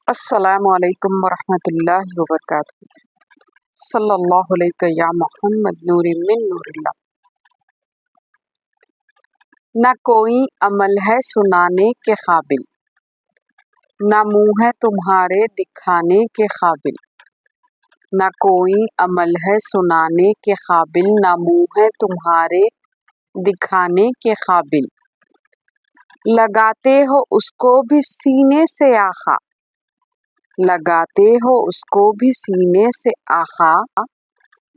السلام علیکم ورحمۃ اللہ وبرکاتہ۔ صلی اللہ علیہ یا محمد نور من نور اللہ۔ نہ کوئی عمل ہے سنانے کے قابل، نہ منہ ہے تمہارے دکھانے کے قابل۔ نہ کوئی عمل ہے سنانے کے قابل، نہ منہ ہے تمہارے دکھانے کے قابل۔ لگاتے ہو اس کو بھی سینے سے آخا، لگاتے ہو اس کو بھی سینے سے آخا،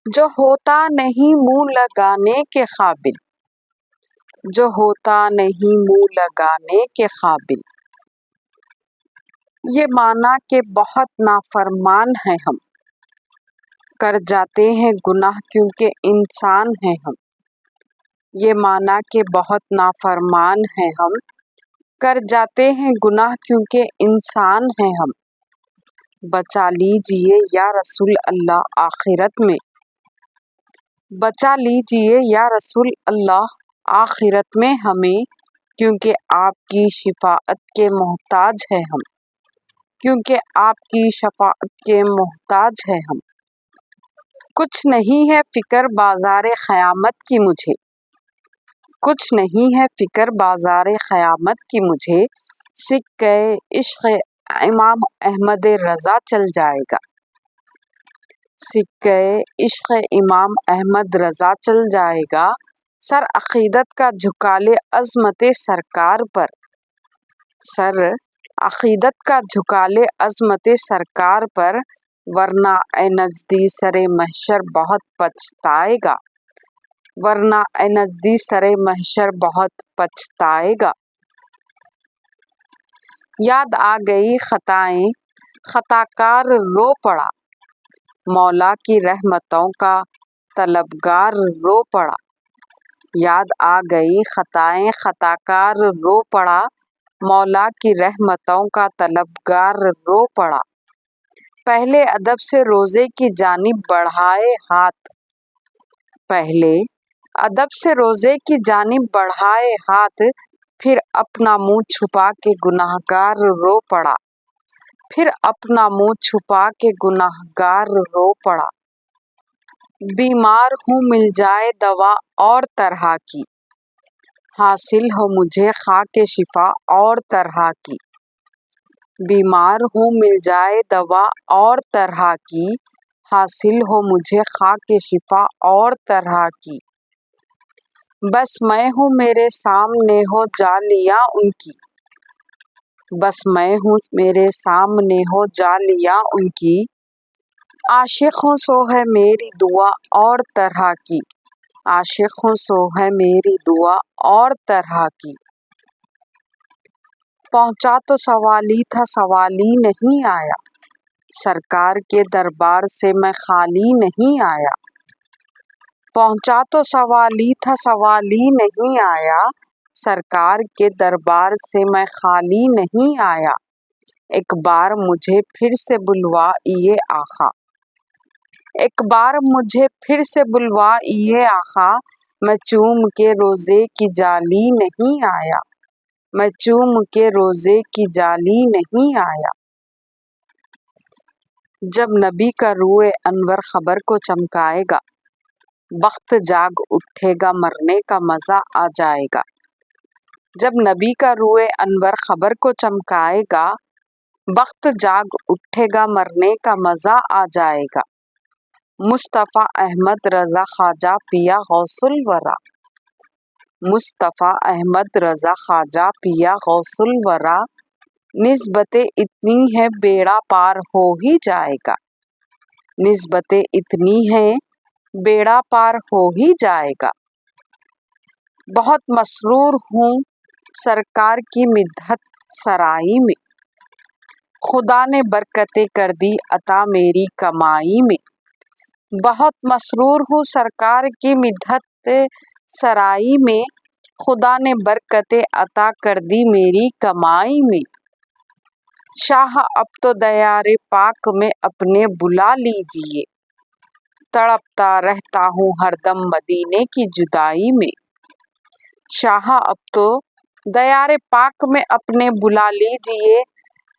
جو ہوتا نہیں منہ لگانے کے قابل، جو ہوتا نہیں منہ لگانے کے قابل۔ یہ مانا کہ بہت نافرمان ہیں ہم، کر جاتے ہیں گناہ کیونکہ انسان ہیں ہم۔ یہ مانا کہ بہت نافرمان ہیں ہم، کر جاتے ہیں گناہ کیونکہ انسان ہیں ہم۔ بچا لیجئے یا رسول اللہ آخرت میں، بچا لیجئے یا رسول اللہ آخرت میں ہمیں، کیونکہ آپ کی شفاعت کے محتاج ہیں ہم، کیونکہ آپ کی شفاعت کے محتاج ہیں ہم۔ کچھ نہیں ہے فکر بازار قیامت کی مجھے، کچھ نہیں ہے فکر بازار قیامت کی مجھے، سکہ عشق امام احمد رضا چل جائے گا، سکہ عشق امام احمد رضا چل جائے گا۔ سر عقیدت کا جھکا لے عظمت سرکار پر، سر عقیدت کا جھکا لے عظمت سرکار پر، ورنہ اے نزدی سر محشر بہت پچھتائے گا، ورنہ اے نزدی سر محشر بہت پچھتائے گا۔ یاد آ گئی خطائیں خطا کار رو پڑا، مولا کی رحمتوں کا طلبگار رو پڑا۔ یاد آ گئی خطائیں خطا کار رو پڑا، مولا کی رحمتوں کا طلبگار رو پڑا۔ پہلے ادب سے روزے کی جانب بڑھائے ہاتھ، پہلے ادب سے روزے کی جانب بڑھائے ہاتھ، پھر اپنا منہ چھپا کے گنہگار رو پڑا، پھر اپنا منہ چھپا کے گنہگار رو پڑا۔ بیمار ہوں مل جائے دوا اور طرح کی، حاصل ہو مجھے خاک شفا اور طرح کی۔ بیمار ہوں مل جائے دوا اور طرح کی، حاصل ہو مجھے خاک شفا اور طرح کی۔ بس میں ہوں میرے سامنے ہو جالیاں ان کی، بس میں ہوں میرے سامنے ہو جالیاں ان کی، عاشق ہوں سو ہے میری دعا اور طرح کی، عاشق ہوں سو ہے میری دعا اور طرح کی۔ پہنچا تو سوالی تھا سوالی نہیں آیا، سرکار کے دربار سے میں خالی نہیں آیا۔ پہنچا تو سوالی تھا سوالی نہیں آیا، سرکار کے دربار سے میں خالی نہیں آیا۔ ایک بار مجھے پھر سے بلوائیے آقا، ایک بار مجھے پھر سے بلوائیے آقا، میں چوم کے روزے کی جالی نہیں آیا، میں چوم کے روزے کی جالی نہیں آیا۔ جب نبی کا روئے انور خبر کو چمکائے گا، بخت جاگ اٹھے گا مرنے کا مزہ آ جائے گا۔ جب نبی کا روئے انور خبر کو چمکائے گا، بخت جاگ اٹھے گا مرنے کا مزہ آ جائے گا۔ مصطفیٰ احمد رضا خواجہ پیا غوث الورا، مصطفیٰ احمد رضا خواجہ پیا غوث الورا، نسبتیں اتنی ہے بیڑا پار ہو ہی جائے گا، نسبتیں اتنی ہیں بیڑا پار ہو ہی جائے گا۔ بہت مسرور ہوں سرکار کی مدحت سرائی میں، خدا نے برکتیں کر دی عطا میری کمائی میں۔ بہت مسرور ہوں سرکار کی مدحت سرائی میں، خدا نے برکتیں عطا کر دی میری کمائی میں۔ شاہ اب تو دیار پاک میں اپنے بلا لیجئے، تڑپتا رہتا ہوں ہر دم مدینے کی جدائی میں۔ شاہ اب تو دیار پاک میں اپنے بلا لیجئے،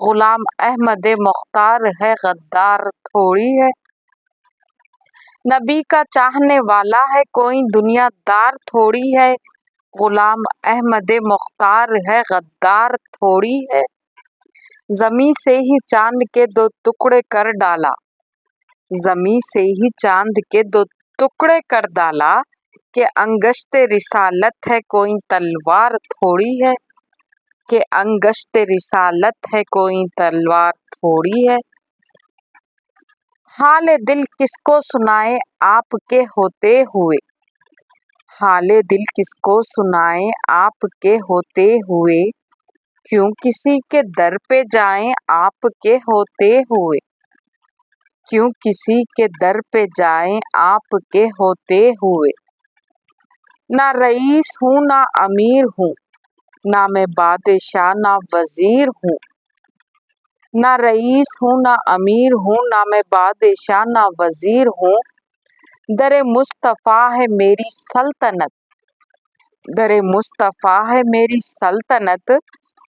غلام احمد مختار ہے غدار تھوڑی ہے، نبی کا چاہنے والا ہے کوئی دنیا دار تھوڑی ہے، غلام احمد مختار ہے غدار تھوڑی ہے، زمیں سے ہی چاند کے 2 ٹکڑے کر ڈالا، زمیں سے ہی چاند کے 2 ٹکڑے کر ڈالا، کہ انگشت رسالت ہے کوئی تلوار تھوڑی ہے، کہ انگشت رسالت ہے کوئی تلوار تھوڑی ہے، حال دل کس کو سنائے آپ کے ہوتے ہوئے، حال دل کس کو سنائے آپ کے ہوتے ہوئے، کیوں کسی کے در پہ جائیں آپ کے ہوتے ہوئے، کیوں کسی کے در پہ جائیں آپ کے ہوتے ہوئے، نہ رئیس ہوں نہ امیر ہوں، نہ میں بادشاہ نہ وزیر ہوں، نہ رئیس ہوں نہ امیر ہوں، نہ میں بادشاہ نہ وزیر ہوں، در مصطفیٰ ہے میری سلطنت، در مصطفیٰ ہے میری سلطنت،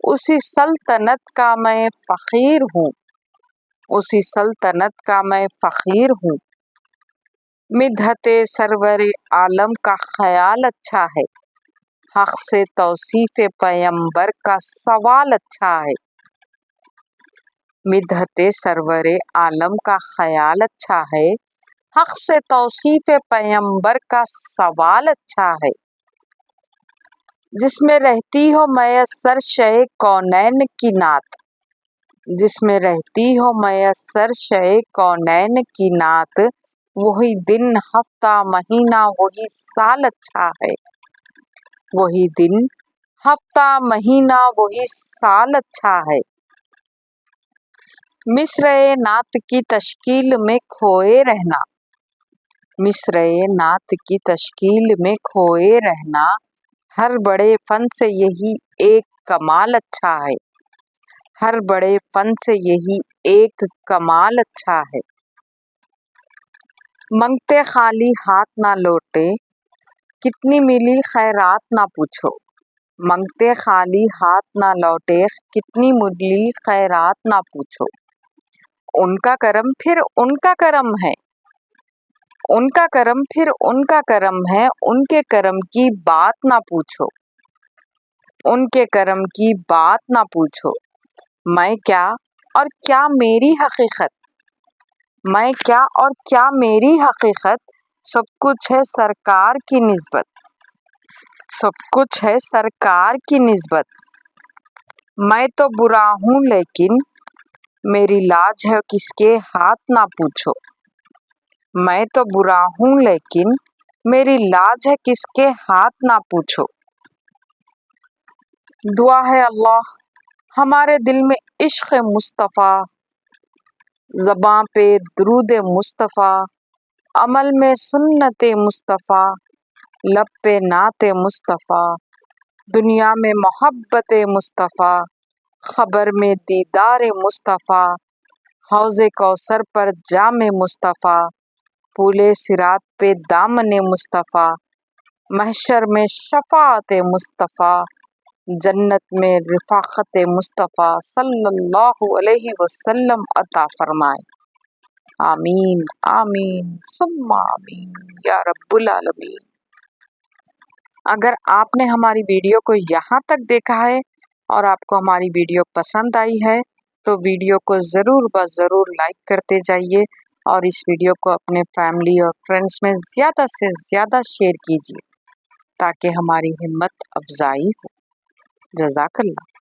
اسی سلطنت کا میں فقیر ہوں، اسی سلطنت کا میں فقیر ہوں، مدحت سرور عالم کا خیال اچھا ہے، حق سے توصیف پیمبر کا سوال اچھا ہے، مدحت سرور عالم کا خیال اچھا ہے، حق سے توصیف پیمبر کا سوال اچھا ہے، جس میں رہتی ہو میسر شے کونین کی نعت، جس میں رہتی ہو میسر شے کونین کی نعت، وہی دن ہفتہ مہینہ وہی سال اچھا ہے، وہی دن ہفتہ مہینہ وہی سال اچھا ہے، مصرعِ نعت کی تشکیل میں کھوئے رہنا، مصرعِ نعت کی تشکیل میں کھوئے رہنا، ہر بڑے فن سے یہی ایک کمال اچھا ہے، ہر بڑے فن سے یہی ایک کمال اچھا ہے، منگتے خالی ہاتھ نہ لوٹے کتنی ملی خیرات نہ پوچھو، منگتے خالی ہاتھ نہ لوٹے کتنی ملی خیرات نہ پوچھو، ان کا کرم پھر ان کا کرم ہے، ان کا کرم پھر ان کا کرم ہے، ان کے کرم کی بات نہ پوچھو، ان کے کرم کی بات نہ پوچھو، میں کیا اور کیا میری حقیقت، میں کیا اور کیا میری حقیقت، سب کچھ ہے سرکار کی نسبت، سب کچھ ہے سرکار کی نسبت، میں تو برا ہوں لیکن میری لاج ہے کس کے ہاتھ نہ پوچھو، میں تو برا ہوں لیکن میری لاج ہے کس کے ہاتھ نہ پوچھو، دعا ہے اللہ ہمارے دل میں عشق مصطفیٰ، زباں پہ درود مصطفیٰ، عمل میں سنت مصطفیٰ، لب پہ نعت مصطفیٰ، دنیا میں محبت مصطفیٰ، خبر میں دیدار مصطفیٰ، حوض کوثر پر جام مصطفیٰ، پھول صراط پہ دامن مصطفیٰ، محشر میں شفاعت مصطفیٰ، جنت میں رفاقت مصطفیٰ صلی اللہ علیہ وسلم عطا فرمائے، آمین آمین ثم آمین یا رب العالمین۔ اگر آپ نے ہماری ویڈیو کو یہاں تک دیکھا ہے اور آپ کو ہماری ویڈیو پسند آئی ہے تو ویڈیو کو ضرور ضرور لائک کرتے جائیے اور اس ویڈیو کو اپنے فیملی اور فرینڈس میں زیادہ سے زیادہ شیئر کیجیے تاکہ ہماری ہمت افزائی ہو۔ جزاک اللہ۔